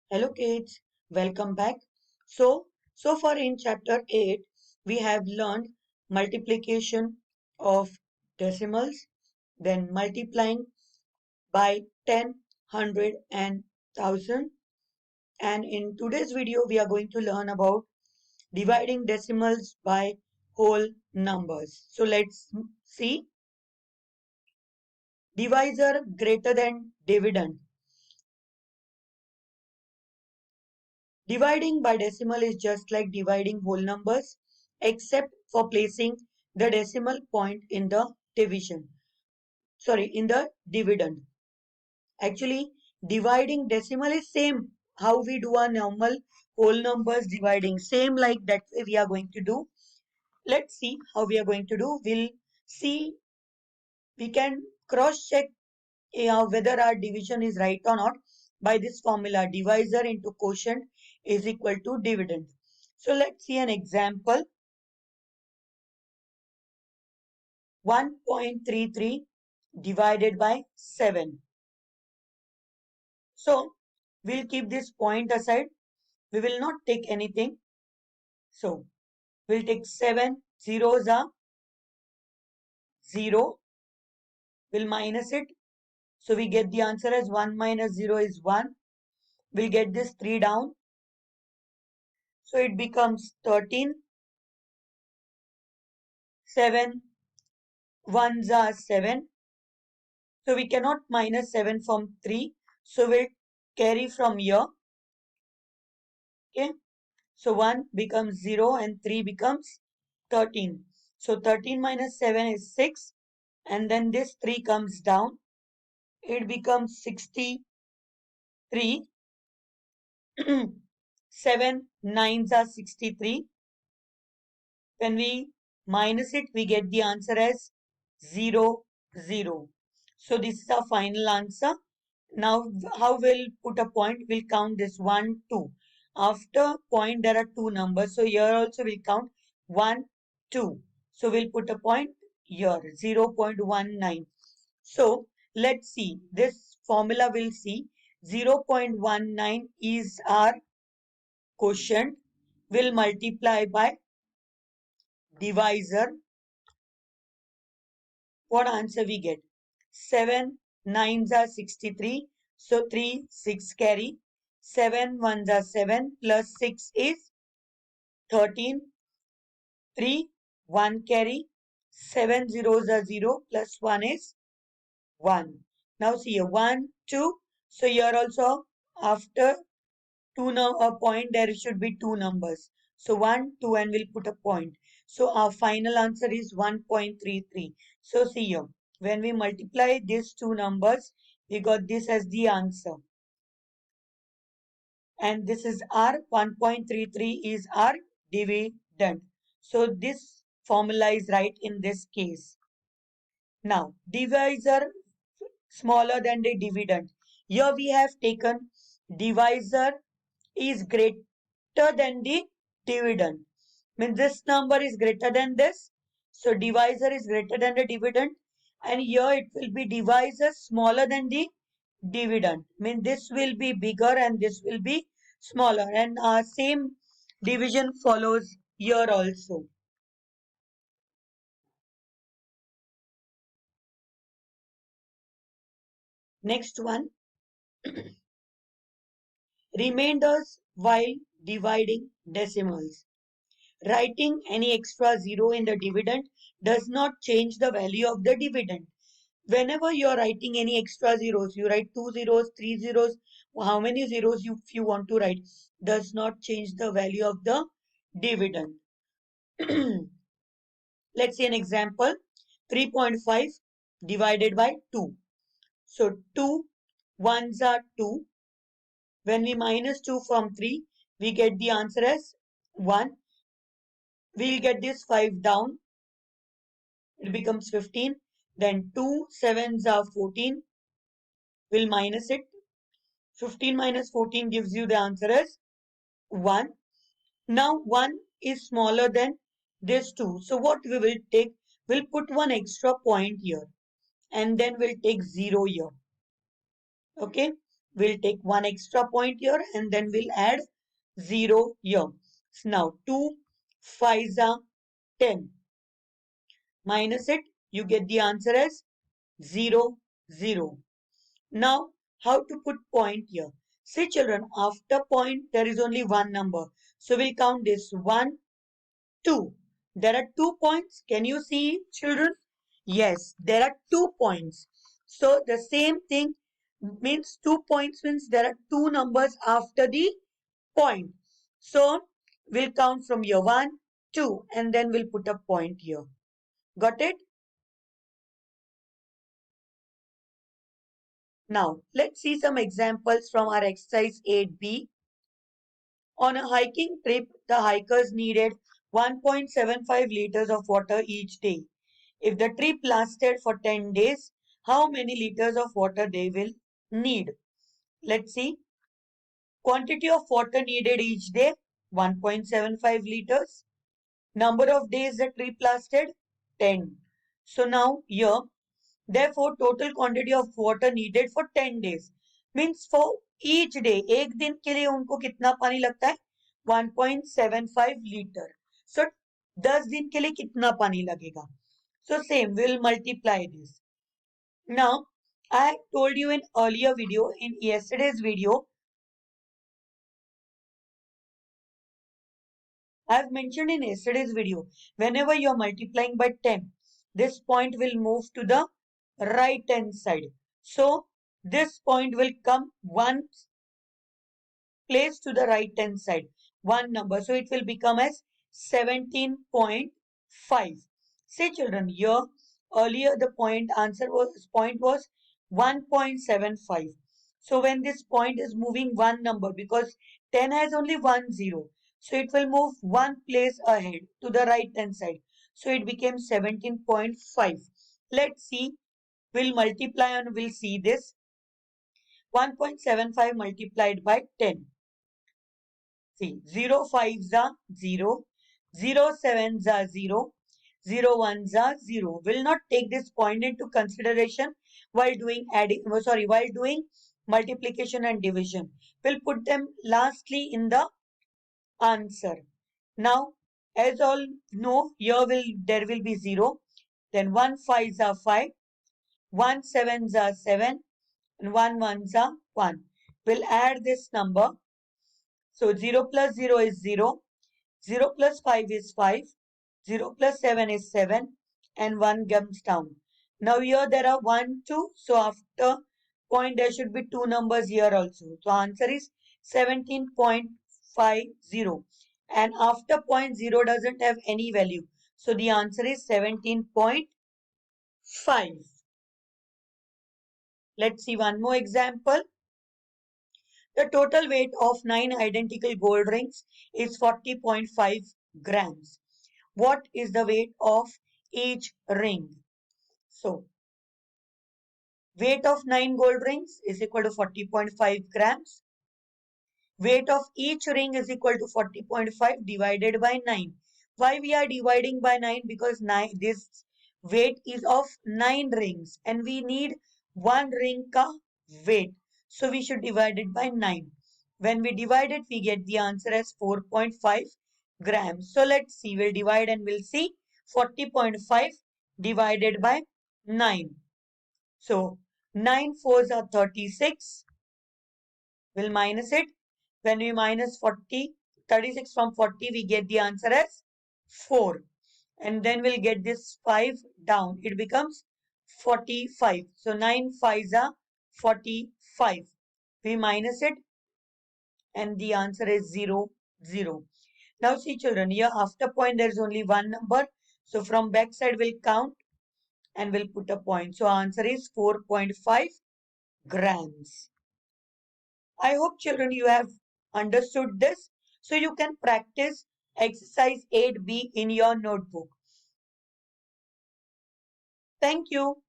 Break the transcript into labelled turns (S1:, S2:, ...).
S1: Hello kids, welcome back. So far in chapter 8, we have learned multiplication of decimals, then multiplying by 10, 100 and 1000. And in today's video, we are going to learn about dividing decimals by whole numbers. So let's see. Divisor greater than dividend. Dividing by decimal is just like dividing whole numbers, except for placing the decimal point in the in the dividend. Actually, dividing decimal is same how we do our normal whole numbers dividing. Same like that way we are going to do. Let's see how we are going to do. We'll see, we can cross check whether our division is right or not by this formula. Divisor into quotient is equal to dividend. So let's see an example. 1.33 divided by 7. So we'll keep this point aside. We will not take anything. So we'll take 7. Zeros are 0. We'll minus it. So we get the answer as 1 minus 0 is 1. We'll get this 3 down. So it becomes 13. 7 ones are 7. So we cannot minus 7 from 3. So we'll carry from here. Okay. So 1 becomes 0 and 3 becomes 13. So 13 minus 7 is 6. And then this 3 comes down. It becomes 63. 7 nines are 63. When we minus it, we get the answer as 0, 0. So this is our final answer. Now, how we'll put a point? We'll count this 1, 2. After point, there are two numbers. So here also we'll count 1, 2. So we'll put a point here, 0.19. So let's see. This formula we'll see. 0.19 is our quotient. We'll multiply by divisor. What answer we get? 7 nines are 63. So 3, 6 carry. 7 ones are 7 plus 6 is 13. 3, 1 carry. 7 zeros are 0 plus 1 is 1. Now see here 1, 2. So here also after a point there should be two numbers. So 1, 2 and we'll put a point. So our final answer is 1.33. So see here, when we multiply these two numbers, we got this as the answer. And this is our 1.33 is our dividend. So this formula is right in this case. Now, divisor smaller than the dividend. Here we have taken divisor is greater than the dividend. Means this number is greater than this. So divisor is greater than the dividend. And here it will be divisor smaller than the dividend. Means this will be bigger and this will be smaller. And same division follows here also. Next one. Remainders while dividing decimals. Writing any extra zero in the dividend does not change the value of the dividend. Whenever you are writing any extra zeros, you write 2 zeros, 3 zeros, how many zeros if you want to write, does not change the value of the dividend. Let's see an example. 3.5 divided by 2. So 2 ones are 2. When we minus 2 from 3, we get the answer as 1. We'll get this 5 down. It becomes 15. Then 2 sevens are 14. We'll minus it. 15 minus 14 gives you the answer as 1. Now 1 is smaller than this 2. So what we will take, we'll put one extra point here. And then we'll take 0 here. Okay. we'll take one extra point here and then we'll add 0 here. So now 2 5s are 10. Minus it, you get the answer as 0 0. Now, how to put point here? See children, after point there is only one number. So we'll count this 1, 2. There are 2 points. Can you see children? Yes, there are 2 points. So the same thing means 2 points means there are 2 numbers after the point. So we'll count from here 1, 2 and then we'll put a point here. Got it? Now let's see some examples from our exercise 8b. On a hiking trip, the hikers needed 1.75 liters of water each day. If the trip lasted for 10 days, how many liters of water they will need? Let's see. Quantity of water needed each day, 1.75 liters. Number of days the trip lasted, 10. So now here, therefore total quantity of water needed for 10 days. Means for each day, एक दिन के लिए उनको कितना पानी लगता है? 1.75 litre. So 10 दिन के लिए कितना पानी लगेगा? So same, we'll multiply this. Now, I told you in earlier video, in yesterday's video, I've mentioned in yesterday's video, whenever you're multiplying by 10, this point will move to the right hand side. So, this point will come one place to the right hand side, one number. So, it will become as 17.5. Say children, here earlier the point was 1.75. So, when this point is moving one number, because 10 has only one zero, so it will move one place ahead to the right hand side. So it became 17.5. Let's see. We'll multiply and we'll see this. 1.75 multiplied by 10. See, 0 5s are 0, 0 7s are 0, 0 1s are 0. Will not take this point into consideration while doing while doing multiplication and division. We'll put them lastly in the answer. Now, as all know, here there will be 0. Then 1 5s are 5, 1 7s are 7, and 1 1s are 1. We'll add this number. So 0 plus 0 is 0, 0 plus 5 is 5, 0 plus 7 is 7, and 1 comes down. Now here there are 1, 2. So after point there should be 2 numbers here also. So answer is 17.50. And after point 0 doesn't have any value. So the answer is 17.5. Let's see one more example. The total weight of 9 identical gold rings is 40.5 grams. What is the weight of each ring? So, weight of 9 gold rings is equal to 40.5 grams. Weight of each ring is equal to 40.5 divided by 9. Why we are dividing by 9? Because this weight is of 9 rings and we need one ring ka weight. So we should divide it by 9. When we divide it, we get the answer as 4.5 grams. So let's see. We'll divide and we'll see 40.5 divided by 9. So 9 fours are 36. We'll minus it. When we minus 36 from 40, we get the answer as 4. And then we'll get this 5 down. It becomes 45. So 9 5s are 45. We minus it and the answer is 0, 0. Now see children, here after point there is only one number. So from back side we'll count and we'll put a point. So answer is 4.5 grams. I hope children you have understood this. So you can practice exercise 8b in your notebook. Thank you.